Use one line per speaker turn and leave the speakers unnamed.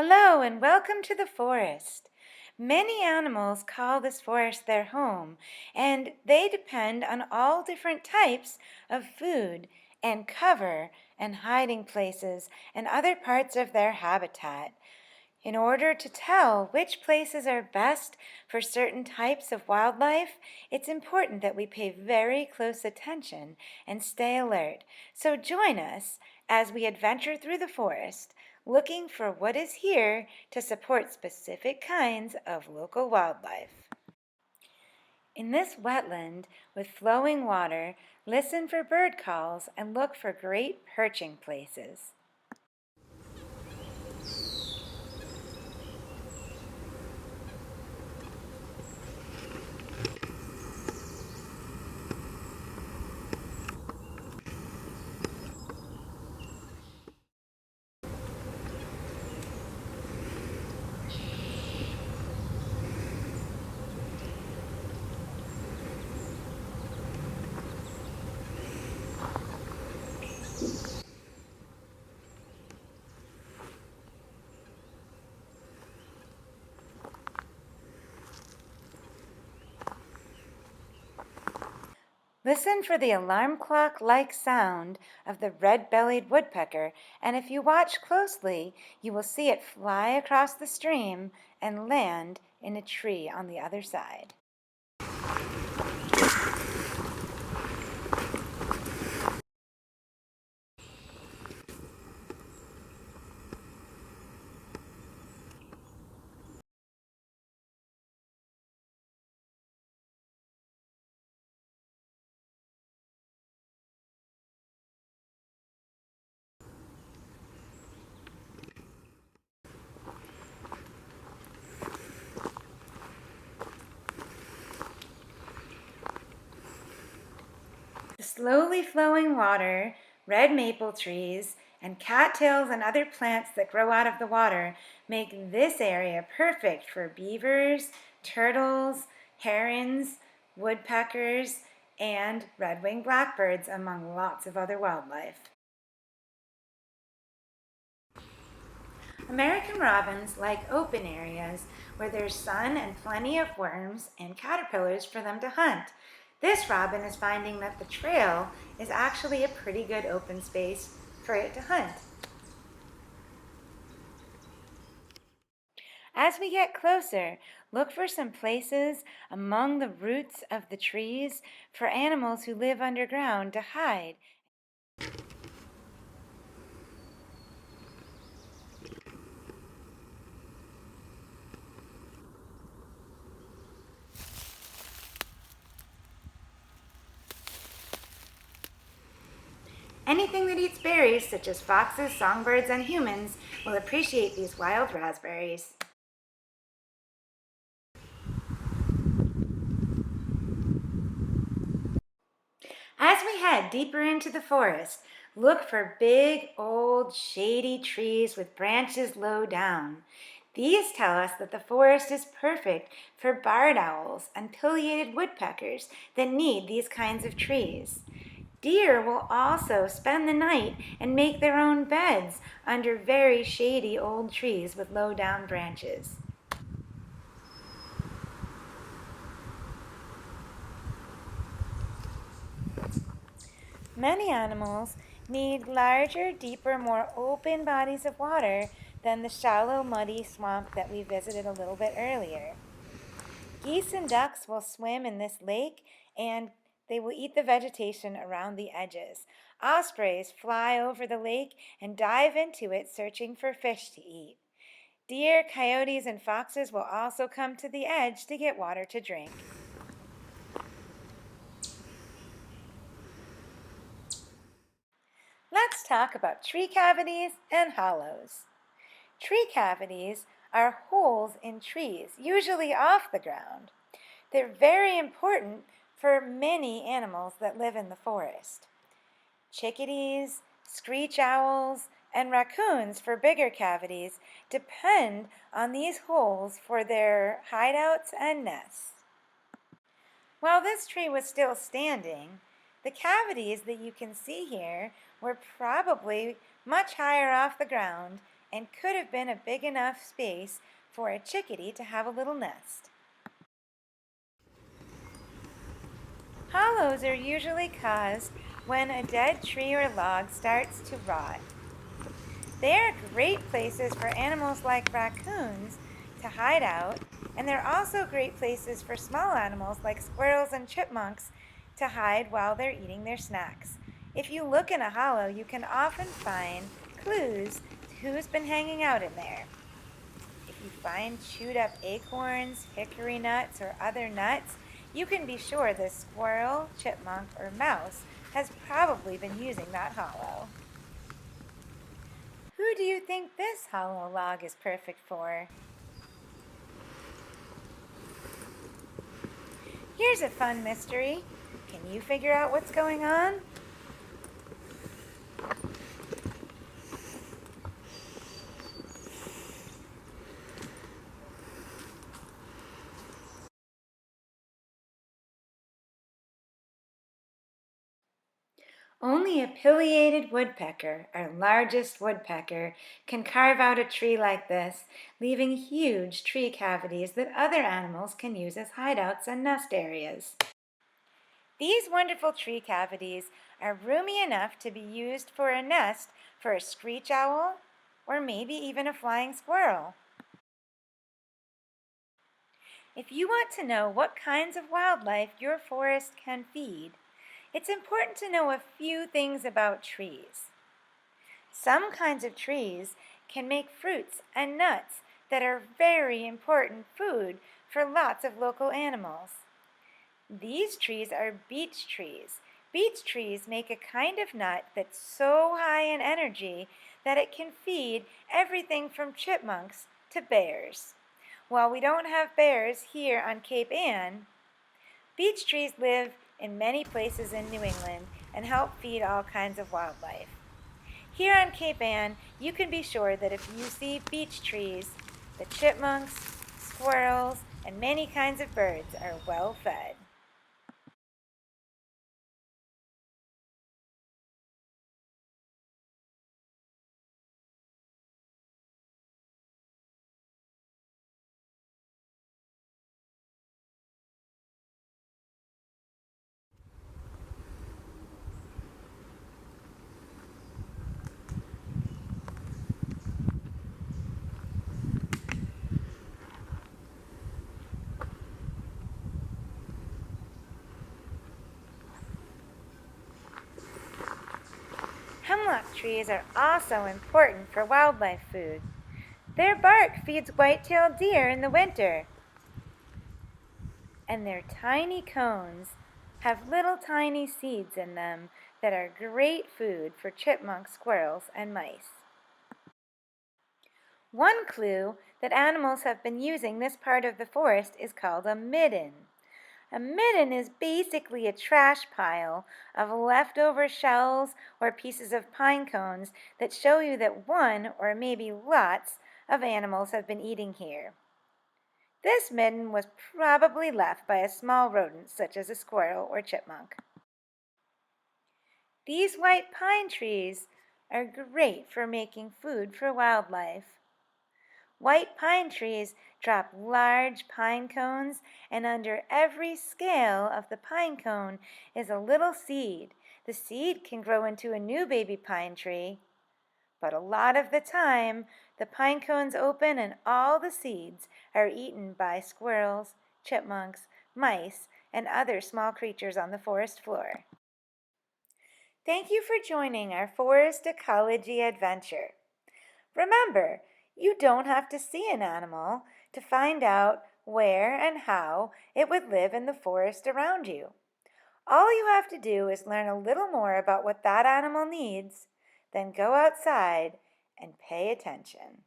Hello and welcome to the forest. Many animals call this forest their home, and they depend on all different types of food and cover and hiding places and other parts of their habitat. In order to tell which places are best for certain types of wildlife, it's important that we pay very close attention and stay alert. So join us as we adventure through the forest, looking for what is here to support specific kinds of local wildlife. In this wetland with flowing water, listen for bird calls and look for great perching places. Listen for the alarm clock-like sound of the red-bellied woodpecker, and if you watch closely, you will see it fly across the stream and land in a tree on the other side. The slowly flowing water, red maple trees, and cattails and other plants that grow out of the water make this area perfect for beavers, turtles, herons, woodpeckers, and red-winged blackbirds, among lots of other wildlife. American robins like open areas where there's sun and plenty of worms and caterpillars for them to hunt. This robin is finding that the trail is actually a pretty good open space for it to hunt. As we get closer, look for some places among the roots of the trees for animals who live underground to hide. Anything that eats berries, such as foxes, songbirds, and humans, will appreciate these wild raspberries. As we head deeper into the forest, look for big, old, shady trees with branches low down. These tell us that the forest is perfect for barred owls and pileated woodpeckers that need these kinds of trees. Deer will also spend the night and make their own beds under very shady old trees with low down branches. Many animals need larger, deeper, more open bodies of water than the shallow, muddy swamp that we visited a little bit earlier. Geese and ducks will swim in this lake and they will eat the vegetation around the edges. Ospreys fly over the lake and dive into it searching for fish to eat. Deer, coyotes, and foxes will also come to the edge to get water to drink. Let's talk about tree cavities and hollows. Tree cavities are holes in trees, usually off the ground. They're very important for many animals that live in the forest. Chickadees, screech owls, and raccoons for bigger cavities depend on these holes for their hideouts and nests. While this tree was still standing, the cavities that you can see here were probably much higher off the ground and could have been a big enough space for a chickadee to have a little nest. Hollows are usually caused when a dead tree or log starts to rot. They are great places for animals like raccoons to hide out, and they're also great places for small animals like squirrels and chipmunks to hide while they're eating their snacks. If you look in a hollow, you can often find clues to who's been hanging out in there. If you find chewed up acorns, hickory nuts, or other nuts, you can be sure the squirrel, chipmunk, or mouse has probably been using that hollow. Who do you think this hollow log is perfect for? Here's a fun mystery. Can you figure out what's going on? Only a pileated woodpecker, our largest woodpecker, can carve out a tree like this, leaving huge tree cavities that other animals can use as hideouts and nest areas. These wonderful tree cavities are roomy enough to be used for a nest for a screech owl or maybe even a flying squirrel. If you want to know what kinds of wildlife your forest can feed, it's important to know a few things about trees. Some kinds of trees can make fruits and nuts that are very important food for lots of local animals. These trees are beech trees. Beech trees make a kind of nut that's so high in energy that it can feed everything from chipmunks to bears. While we don't have bears here on Cape Ann, beech trees live in many places in New England and help feed all kinds of wildlife. Here on Cape Ann, you can be sure that if you see beech trees, the chipmunks, squirrels, and many kinds of birds are well fed. Hemlock trees are also important for wildlife food. Their bark feeds white-tailed deer in the winter, and their tiny cones have little tiny seeds in them that are great food for chipmunks, squirrels, and mice. One clue that animals have been using this part of the forest is called a midden. A midden is basically a trash pile of leftover shells or pieces of pine cones that show you that one or maybe lots of animals have been eating here. This midden was probably left by a small rodent such as a squirrel or chipmunk. These white pine trees are great for making food for wildlife. White pine trees drop large pine cones, and under every scale of the pine cone is a little seed. The seed can grow into a new baby pine tree, but a lot of the time, the pine cones open and all the seeds are eaten by squirrels, chipmunks, mice, and other small creatures on the forest floor. Thank you for joining our forest ecology adventure. Remember, you don't have to see an animal to find out where and how it would live in the forest around you. All you have to do is learn a little more about what that animal needs, then go outside and pay attention.